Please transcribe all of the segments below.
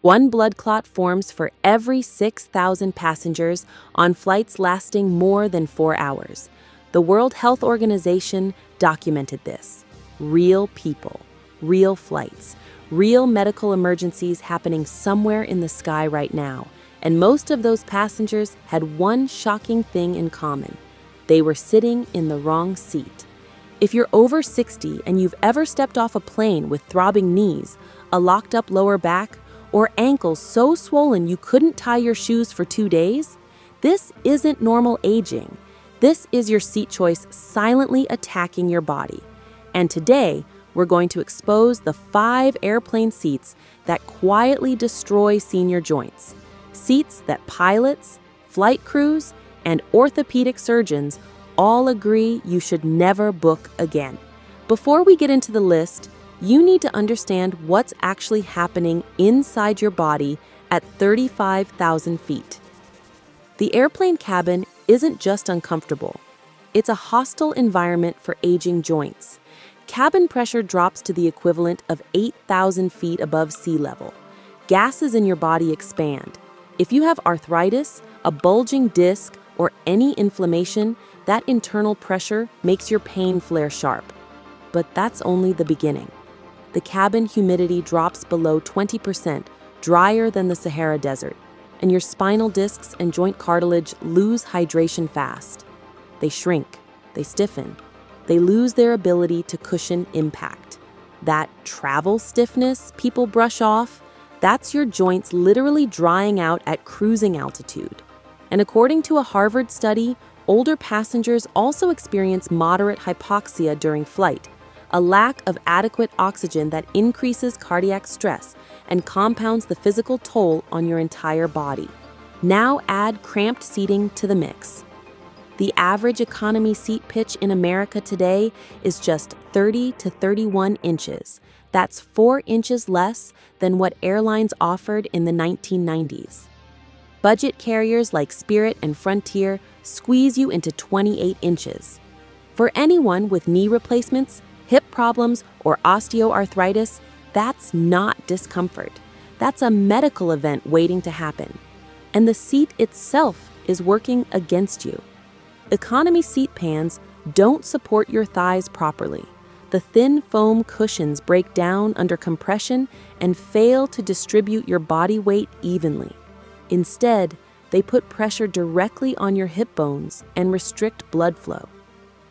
One blood clot forms for every 6,000 passengers on flights lasting more than 4 hours. The World Health Organization documented this. Real people, real flights, real medical emergencies happening somewhere in the sky right now. And most of those passengers had one shocking thing in common. They were sitting in the wrong seat. If you're over 60 and you've ever stepped off a plane with throbbing knees, a locked-up lower back, or ankles so swollen you couldn't tie your shoes for 2 days, this isn't normal aging. This is your seat choice silently attacking your body. And today, we're going to expose the 5 airplane seats that quietly destroy senior joints. Seats that pilots, flight crews, and orthopedic surgeons all agree you should never book again. Before we get into the list, you need to understand what's actually happening inside your body at 35,000 feet. The airplane cabin isn't just uncomfortable. It's a hostile environment for aging joints. Cabin pressure drops to the equivalent of 8,000 feet above sea level. Gases in your body expand. If you have arthritis, a bulging disc, or any inflammation, that internal pressure makes your pain flare sharp. But that's only the beginning. The cabin humidity drops below 20%, drier than the Sahara Desert, and your spinal discs and joint cartilage lose hydration fast. They shrink, they stiffen, they lose their ability to cushion impact. That travel stiffness people brush off, that's your joints literally drying out at cruising altitude. And according to a Harvard study, older passengers also experience moderate hypoxia during flight, a lack of adequate oxygen that increases cardiac stress and compounds the physical toll on your entire body. Now add cramped seating to the mix. The average economy seat pitch in America today is just 30 to 31 inches. That's 4 inches less than what airlines offered in the 1990s. Budget carriers like Spirit and Frontier squeeze you into 28 inches. For anyone with knee replacements, hip problems, or osteoarthritis, that's not discomfort. That's a medical event waiting to happen. And the seat itself is working against you. Economy seat pans don't support your thighs properly. The thin foam cushions break down under compression and fail to distribute your body weight evenly. Instead, they put pressure directly on your hip bones and restrict blood flow.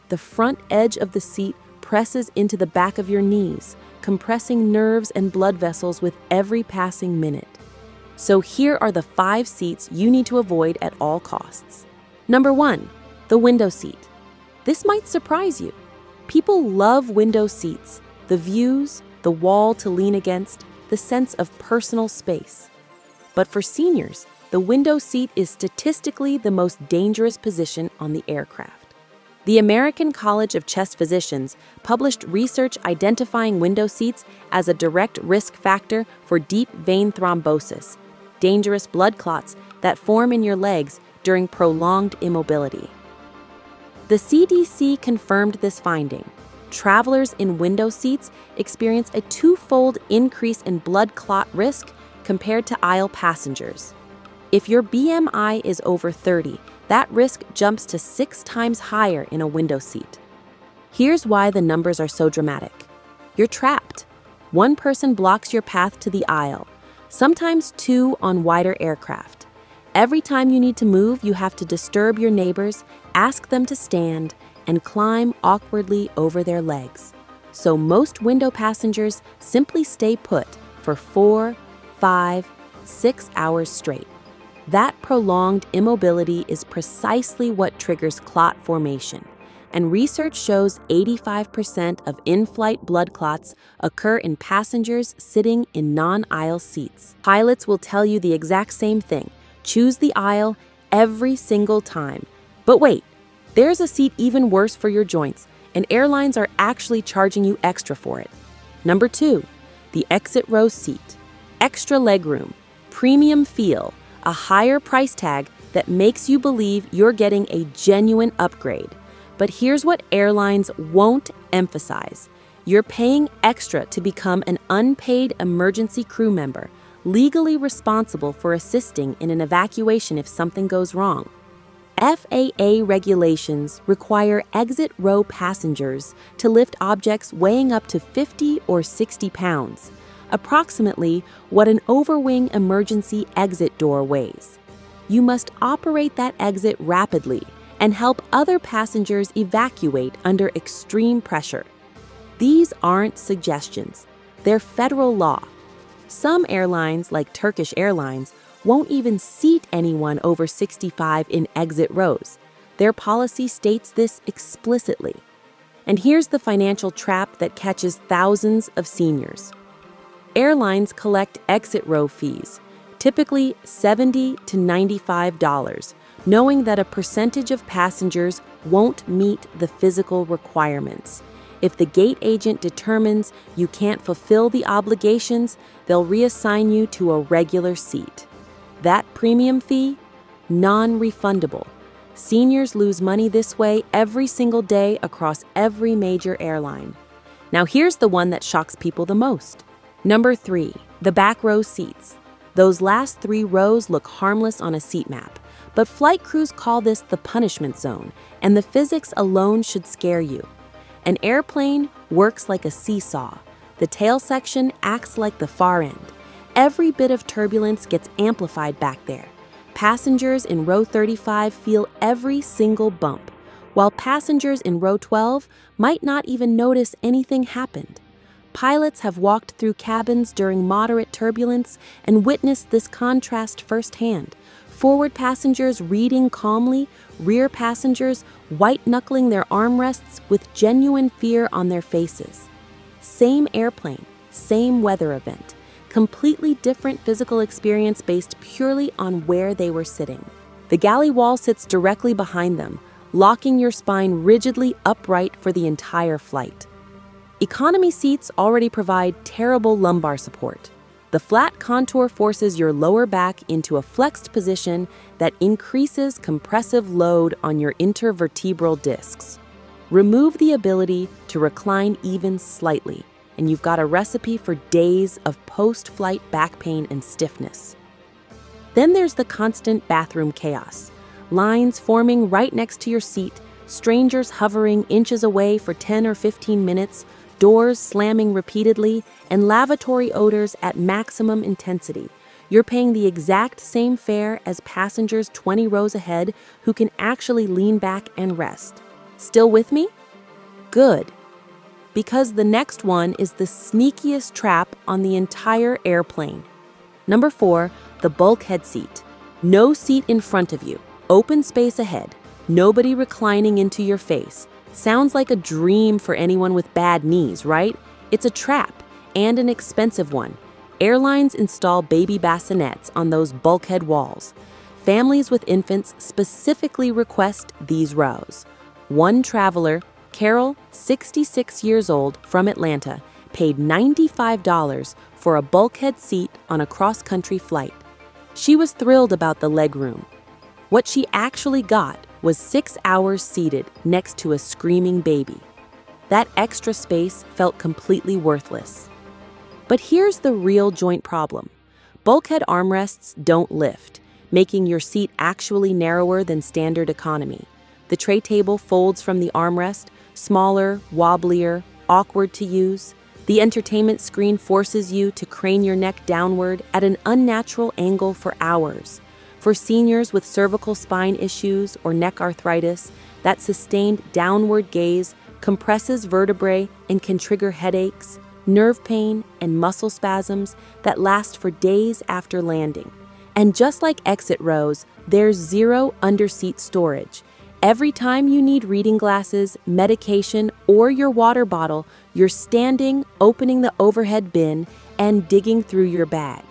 The front edge of the seat presses into the back of your knees, compressing nerves and blood vessels with every passing minute. So here are the 5 seats you need to avoid at all costs. Number 1, the window seat. This might surprise you. People love window seats, the views, the wall to lean against, the sense of personal space. But for seniors, the window seat is statistically the most dangerous position on the aircraft. The American College of Chest Physicians published research identifying window seats as a direct risk factor for deep vein thrombosis, dangerous blood clots that form in your legs during prolonged immobility. The CDC confirmed this finding. Travelers in window seats experience a 2-fold increase in blood clot risk compared to aisle passengers. If your BMI is over 30, that risk jumps to 6 times higher in a window seat. Here's why the numbers are so dramatic. You're trapped. One person blocks your path to the aisle, sometimes 2 on wider aircraft. Every time you need to move, you have to disturb your neighbors, ask them to stand, and climb awkwardly over their legs. So most window passengers simply stay put for 4, 5, 6 hours straight. That prolonged immobility is precisely what triggers clot formation, and research shows 85% of in-flight blood clots occur in passengers sitting in non-aisle seats. Pilots will tell you the exact same thing. Choose the aisle every single time. But wait, there's a seat even worse for your joints, and airlines are actually charging you extra for it. Number 2, the exit row seat. Extra legroom, premium feel, a higher price tag that makes you believe you're getting a genuine upgrade. But here's what airlines won't emphasize. You're paying extra to become an unpaid emergency crew member, legally responsible for assisting in an evacuation if something goes wrong. FAA regulations require exit row passengers to lift objects weighing up to 50 or 60 pounds, approximately what an overwing emergency exit door weighs. You must operate that exit rapidly and help other passengers evacuate under extreme pressure. These aren't suggestions, they're federal law. Some airlines, like Turkish Airlines, won't even seat anyone over 65 in exit rows. Their policy states this explicitly. And here's the financial trap that catches thousands of seniors. Airlines collect exit row fees, typically $70 to $95, knowing that a percentage of passengers won't meet the physical requirements. If the gate agent determines you can't fulfill the obligations, they'll reassign you to a regular seat. That premium fee? Non-refundable. Seniors lose money this way every single day across every major airline. Now here's the one that shocks people the most. Number 3, the back row seats. Those last 3 rows look harmless on a seat map, but flight crews call this the punishment zone, and the physics alone should scare you. An airplane works like a seesaw. The tail section acts like the far end. Every bit of turbulence gets amplified back there. Passengers in row 35 feel every single bump, while passengers in row 12 might not even notice anything happened. Pilots have walked through cabins during moderate turbulence and witnessed this contrast firsthand. Forward passengers reading calmly, rear passengers white-knuckling their armrests with genuine fear on their faces. Same airplane, same weather event, completely different physical experience based purely on where they were sitting. The galley wall sits directly behind them, locking your spine rigidly upright for the entire flight. Economy seats already provide terrible lumbar support. The flat contour forces your lower back into a flexed position that increases compressive load on your intervertebral discs. Remove the ability to recline even slightly, and you've got a recipe for days of post-flight back pain and stiffness. Then there's the constant bathroom chaos. Lines forming right next to your seat, strangers hovering inches away for 10 or 15 minutes, doors slamming repeatedly, and lavatory odors at maximum intensity. You're paying the exact same fare as passengers 20 rows ahead who can actually lean back and rest. Still with me? Good. Because the next one is the sneakiest trap on the entire airplane. Number 4, the bulkhead seat. No seat in front of you, open space ahead, nobody reclining into your face. Sounds like a dream for anyone with bad knees, right? It's a trap, and an expensive one. Airlines install baby bassinets on those bulkhead walls. Families with infants specifically request these rows. One traveler, Carol, 66 years old, from Atlanta, paid $95 for a bulkhead seat on a cross-country flight. She was thrilled about the legroom. What she actually got was 6 hours seated next to a screaming baby. That extra space felt completely worthless. But here's the real joint problem. Bulkhead armrests don't lift, making your seat actually narrower than standard economy. The tray table folds from the armrest, smaller, wobblier, awkward to use. The entertainment screen forces you to crane your neck downward at an unnatural angle for hours. For seniors with cervical spine issues or neck arthritis, that sustained downward gaze compresses vertebrae and can trigger headaches, nerve pain, and muscle spasms that last for days after landing. And just like exit rows, there's zero underseat storage. Every time you need reading glasses, medication, or your water bottle, you're standing, opening the overhead bin, and digging through your bag.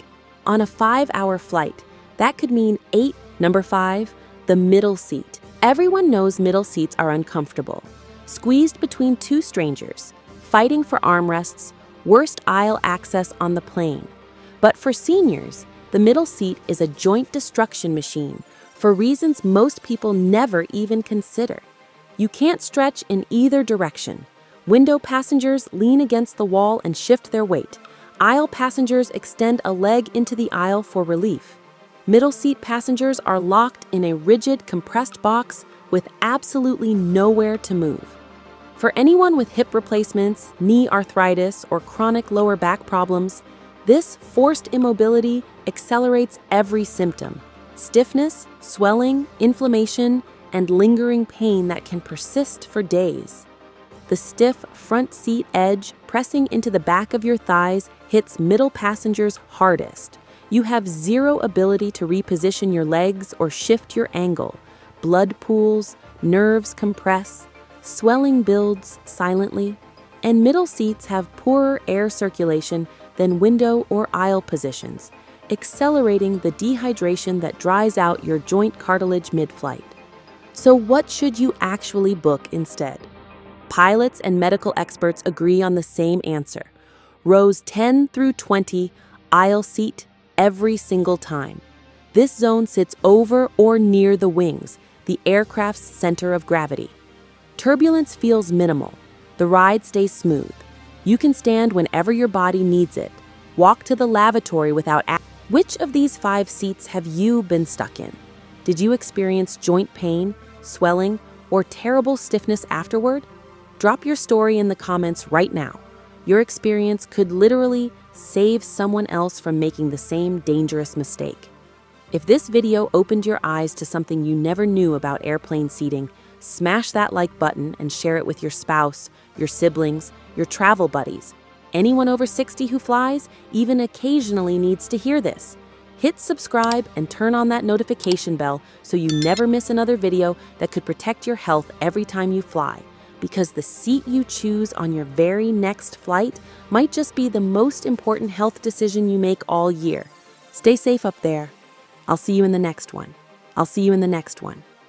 On a 5-hour flight, that could mean 8. Number 5, the middle seat. Everyone knows middle seats are uncomfortable. Squeezed between 2 strangers, fighting for armrests, worst aisle access on the plane. But for seniors, the middle seat is a joint destruction machine for reasons most people never even consider. You can't stretch in either direction. Window passengers lean against the wall and shift their weight. Aisle passengers extend a leg into the aisle for relief. Middle seat passengers are locked in a rigid, compressed box with absolutely nowhere to move. For anyone with hip replacements, knee arthritis, or chronic lower back problems, this forced immobility accelerates every symptom: stiffness, swelling, inflammation, and lingering pain that can persist for days. The stiff front seat edge pressing into the back of your thighs hits middle passengers hardest. You have zero ability to reposition your legs or shift your angle. Blood pools, nerves compress, swelling builds silently, and middle seats have poorer air circulation than window or aisle positions, accelerating the dehydration that dries out your joint cartilage mid-flight. So what should you actually book instead? Pilots and medical experts agree on the same answer: rows 10 through 20, aisle seat, every single time. This zone sits over or near the wings, the aircraft's center of gravity. Turbulence feels minimal. The ride stays smooth. You can stand whenever your body needs it. Walk to the lavatory without. Which of these 5 seats have you been stuck in? Did you experience joint pain, swelling, or terrible stiffness afterward? Drop your story in the comments right now. Your experience could literally save someone else from making the same dangerous mistake. If this video opened your eyes to something you never knew about airplane seating, smash that like button and share it with your spouse, your siblings, your travel buddies. Anyone over 60 who flies even occasionally needs to hear this. Hit subscribe and turn on that notification bell so you never miss another video that could protect your health every time you fly. Because the seat you choose on your very next flight might just be the most important health decision you make all year. Stay safe up there. I'll see you in the next one.